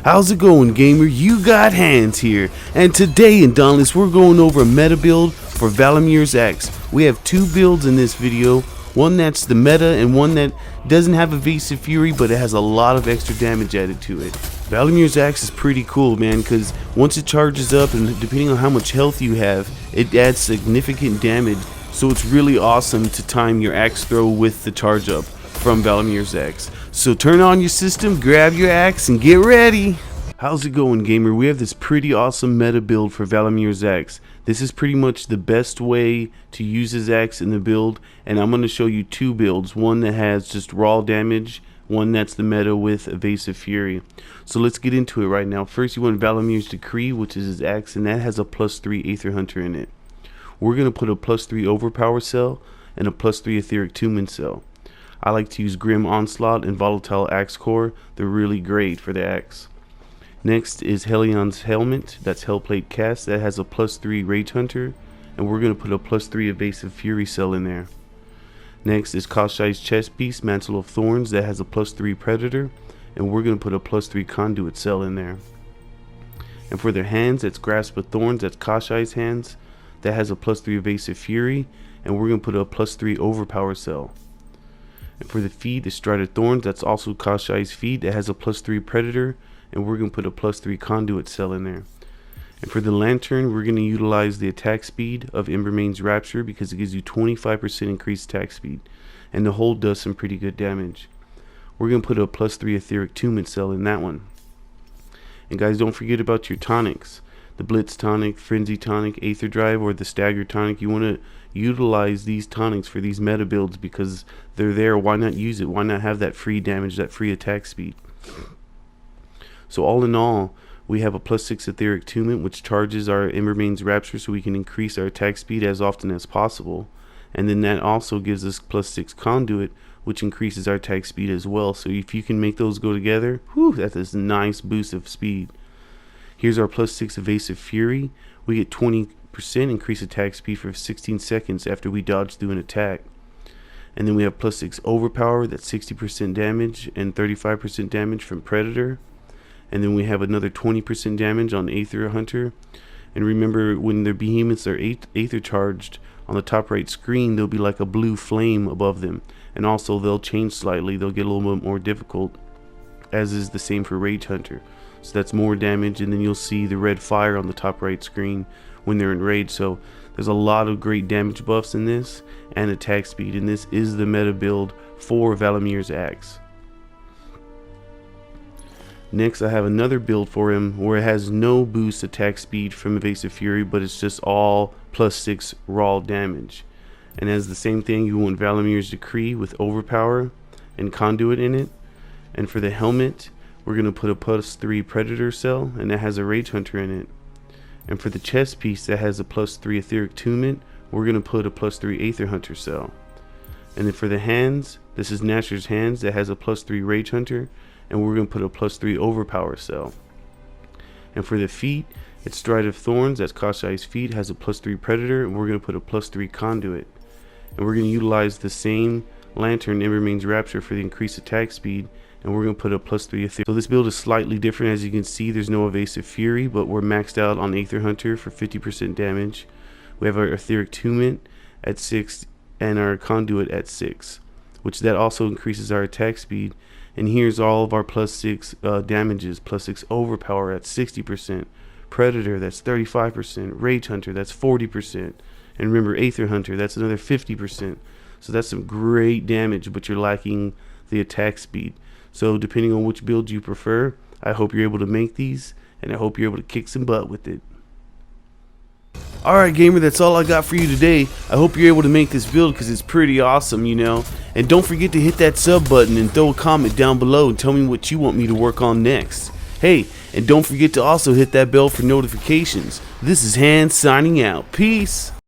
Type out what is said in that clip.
How's it going, gamer? You got Hands here, and today in Dauntless we're going over a meta build for Valomyr Axe. We have two builds in this video, one that's the meta and one that doesn't have Evasive Fury but it has a lot of extra damage added to it. Valomyr Axe is pretty cool, man, because once it charges up and depending on how much health you have, it adds significant damage, so it's really awesome to time your axe throw with the charge up from Valomyr Axe. So turn on your system, grab your axe, and get ready! How's it going, gamer? We have this pretty awesome meta build for Valomyr Axe. This is pretty much the best way to use his axe in the build, and I'm going to show you two builds. One that has just raw damage, one that's the meta with Evasive Fury. So let's get into it right now. First you want Valomyr's Decree, which is his axe, and that has a +3 Aether Hunter in it. We're going to put a +3 Overpower cell and a +3 Etheric Tumen cell. I like to use Grim Onslaught and Volatile Axe Core. They're really great for the axe. Next is Hellion's Helmet. That's Hellplate Cast. That has a +3 Rage Hunter, and we're going to put a +3 Evasive Fury cell in there. Next is Koshai's Chest Piece, Mantle of Thorns. That has a +3 Predator, and we're going to put a +3 Conduit cell in there. And for their hands, that's Grasp of Thorns. That's Koshai's hands. That has a +3 Evasive Fury, and we're going to put a +3 Overpower cell. And for the feet, the Stride of Thorns, that's also Koshai's feet. That has a +3 Predator, and we're going to put a +3 Conduit cell in there. And for the Lantern, we're going to utilize the attack speed of Embermane's Rapture because it gives you 25% increased attack speed, and the hold does some pretty good damage. We're going to put a +3 Etheric Tumen cell in that one. And guys, don't forget about your tonics. The Blitz tonic, Frenzy tonic, Aether Drive, or the Stagger tonic. You want to utilize these tonics for these meta builds because they're there. Why not use it? Why not have that free damage, that free attack speed? So all in all, we have a +6 Etheric Tumen, which charges our Embermane's Rapture so we can increase our attack speed as often as possible. And then that also gives us +6 Conduit, which increases our attack speed as well. So if you can make those go together, whew, that's a nice boost of speed. Here's our +6 Evasive Fury. We get 20% increased attack speed for 16 seconds after we dodge through an attack. And then we have +6 Overpower, that's 60% damage and 35% damage from Predator. And then we have another 20% damage on Aether Hunter. And remember, when their behemoths are Aether charged, on the top right screen there'll be like a blue flame above them. And also they'll change slightly, they'll get a little bit more difficult, as is the same for Rage Hunter. So that's more damage, and then you'll see the red fire on the top right screen when they're in rage. So there's a lot of great damage buffs in this and attack speed, and this is the meta build for Valomyr Axe. Next I have another build for him where it has no boost attack speed from Evasive Fury, but it's just all +6 raw damage. And as the same thing, you want Valomyr's Decree with Overpower and Conduit in it. And for the helmet, we're going to put a +3 Predator cell, and that has a Rage Hunter in it. And for the chest piece that has a +3 Etheric Tumen, we're going to put a +3 Aether Hunter cell. And then for the hands, this is Nasher's hands that has a +3 Rage Hunter, and we're going to put a +3 Overpower cell. And for the feet, it's Stride of Thorns, that's Koshai's feet, has a +3 Predator, and we're going to put a +3 Conduit. And we're going to utilize the same Lantern, Embermane's Rapture, for the increased attack speed, and we're going to put a +3 Aether. So this build is slightly different. As you can see, there's no Evasive Fury, but we're maxed out on Aether Hunter for 50% damage. We have our Etheric Tumen at 6 and our Conduit at 6, which that also increases our attack speed. And here's all of our +6 damages. +6 Overpower at 60%, Predator that's 35%, Rage Hunter that's 40%, and remember Aether Hunter, that's another 50%. So that's some great damage, but you're lacking the attack speed. So depending on which build you prefer, I hope you're able to make these, and I hope you're able to kick some butt with it. Alright gamer, that's all I got for you today. I hope you're able to make this build because it's pretty awesome, you know. And don't forget to hit that sub button and throw a comment down below and tell me what you want me to work on next. Hey, and don't forget to also hit that bell for notifications. This is Hands signing out. Peace!